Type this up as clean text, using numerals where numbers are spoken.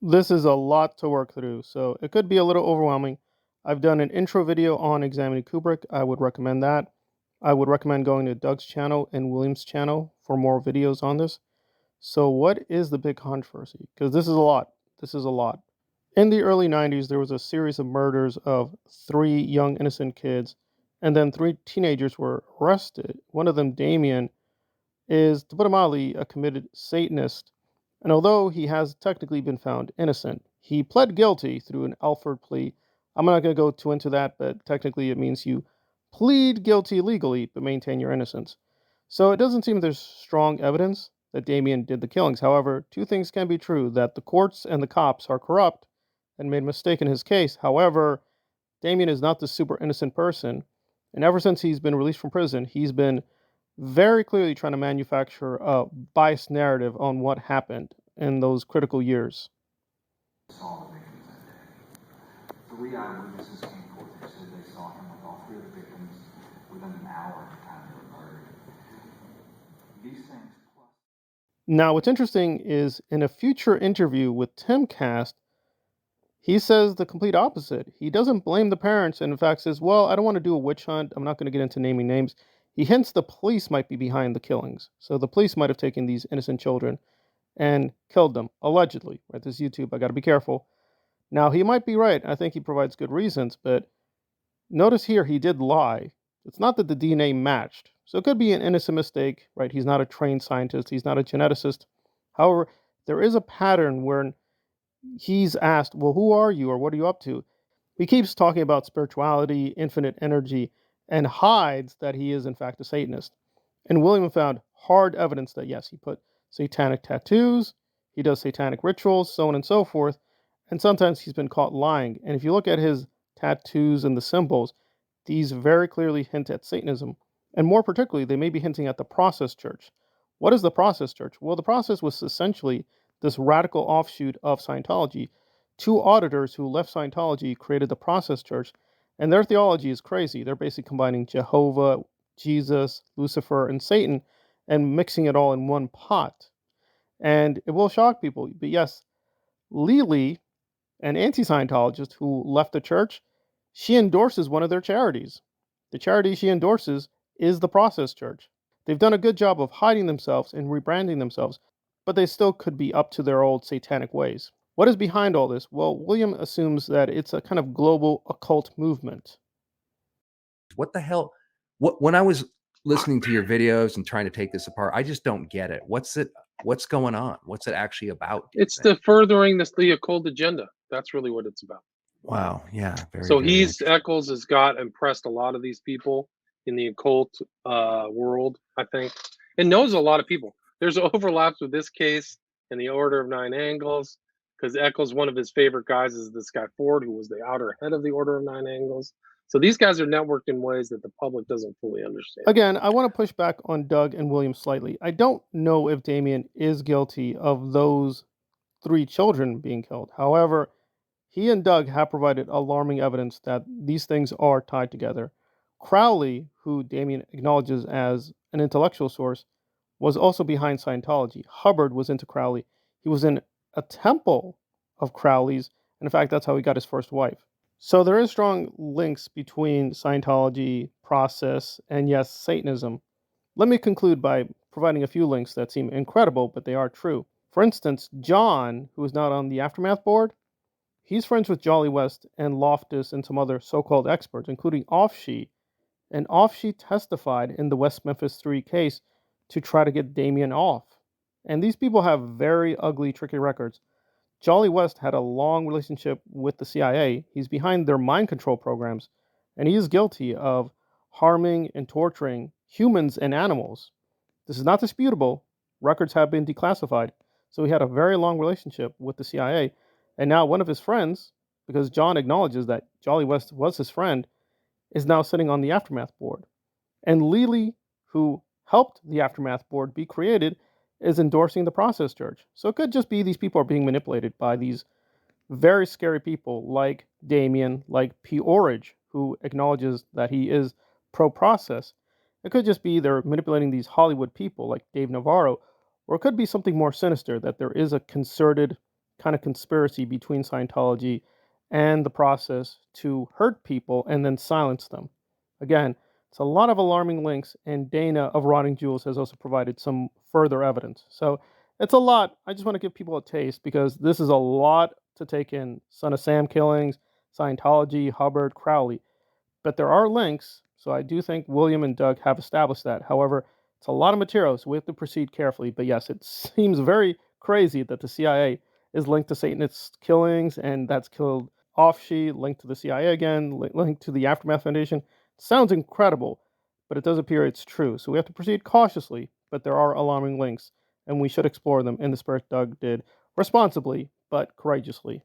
This is a lot to work through, so it could be a little overwhelming. I've done an intro video on examining Kubrick. I would recommend that. I would recommend going to Doug's channel and William's channel for more videos on this. So, what is the big controversy? Because this is a lot. This is a lot. In the early 90s, there was a series of murders of three young innocent kids, and then three teenagers were arrested. One of them, Damien, is, to put it mildly, a committed Satanist. And although he has technically been found innocent, he pled guilty through an Alford plea. I'm not going to go too into that, but technically it means you plead guilty legally but maintain your innocence. So it doesn't seem there's strong evidence that Damien did the killings. However, two things can be true: that the courts and the cops are corrupt and made a mistake in his case. However, Damien is not this super innocent person. And ever since he's been released from prison, he's been very clearly trying to manufacture a biased narrative on what happened in those critical years. Saw the victims that day. Three eyewitnesses came forth and said they saw him with all three of the victims within an hour of the time they were murdered. These things plus. Now, what's interesting is in a future interview with Timcast, he says the complete opposite. He doesn't blame the parents and, in fact, says, well, I don't want to do a witch hunt. I'm not going to get into naming names. He hints the police might be behind the killings. So the police might have taken these innocent children and killed them, allegedly. Right? This is YouTube. I got to be careful. Now, he might be right. I think he provides good reasons, but notice here he did lie. It's not that the DNA matched. So it could be an innocent mistake, right? He's not a trained scientist. He's not a geneticist. However, there is a pattern where he's asked, well, who are you or what are you up to? He keeps talking about spirituality, infinite energy, and hides that he is, in fact, a Satanist. And William found hard evidence that, yes, he put satanic tattoos, he does satanic rituals, so on and so forth. And sometimes he's been caught lying. And if you look at his tattoos and the symbols, these very clearly hint at Satanism. And more particularly, they may be hinting at the Process Church. What is the Process Church? Well, the Process was essentially this radical offshoot of Scientology. Two auditors who left Scientology created the Process Church, and their theology is crazy. They're basically combining Jehovah, Jesus, Lucifer, and Satan and mixing it all in one pot. And it will shock people. But yes, Lily, an anti Scientologist who left the church, she endorses one of their charities. The charity she endorses is the Process Church. They've done a good job of hiding themselves and rebranding themselves, but they still could be up to their old satanic ways. What is behind all this? Well, William assumes that it's a kind of global occult movement. What the hell? When I was listening to your videos and trying to take this apart, I just don't get it. What's going on? What's it actually about? It's the furthering the occult agenda. That's really what it's about. Wow. Yeah. Very Echols has impressed a lot of these people in the occult world, I think, and knows a lot of people. There's overlaps with this case and the Order of Nine Angles, because Echols, one of his favorite guys is this guy Ford, who was the outer head of the Order of Nine Angles. So these guys are networked in ways that the public doesn't fully understand. Again, I want to push back on Doug and William slightly. I don't know if Damien is guilty of those three children being killed. However, he and Doug have provided alarming evidence that these things are tied together. Crowley, who Damien acknowledges as an intellectual source, was also behind Scientology. Hubbard was into Crowley. He was in a temple of Crowley's, and in fact, that's how he got his first wife. So there is strong links between Scientology, process, and yes, Satanism. Let me conclude by providing a few links that seem incredible, but they are true. For instance, John, who is not on the Aftermath board, he's friends with Jolly West and Loftus and some other so-called experts, including Offsheet. And Offsheet testified in the West Memphis Three case to try to get Damien off. And these people have very ugly, tricky records. Jolly West had a long relationship with the CIA. He's behind their mind control programs, and he is guilty of harming and torturing humans and animals. This is not disputable. Records have been declassified. So he had a very long relationship with the CIA. And now one of his friends, because John acknowledges that Jolly West was his friend, is now sitting on the Aftermath board. And Lily, who helped the Aftermath board be created, is endorsing the Process Church. So it could just be these people are being manipulated by these very scary people like Damien, like P. Orridge, who acknowledges that he is pro-process. It could just be they're manipulating these Hollywood people like Dave Navarro, or it could be something more sinister, that there is a concerted kind of conspiracy between Scientology and the process to hurt people and then silence them. Again, it's a lot of alarming links, and Dana of Rotting Jewels has also provided some further evidence. So it's a lot. I just want to give people a taste because this is a lot to take in. Son of Sam killings, Scientology, Hubbard, Crowley. But there are links, so I do think William and Doug have established that. However, it's a lot of material, so we have to proceed carefully. But yes, it seems very crazy that the CIA is linked to Satanist killings, and that's killed Offsheet, linked to the CIA again, linked to the Aftermath Foundation. Sounds incredible, but it does appear it's true. So we have to proceed cautiously, but there are alarming links, and we should explore them in the spirit Doug did responsibly, but courageously.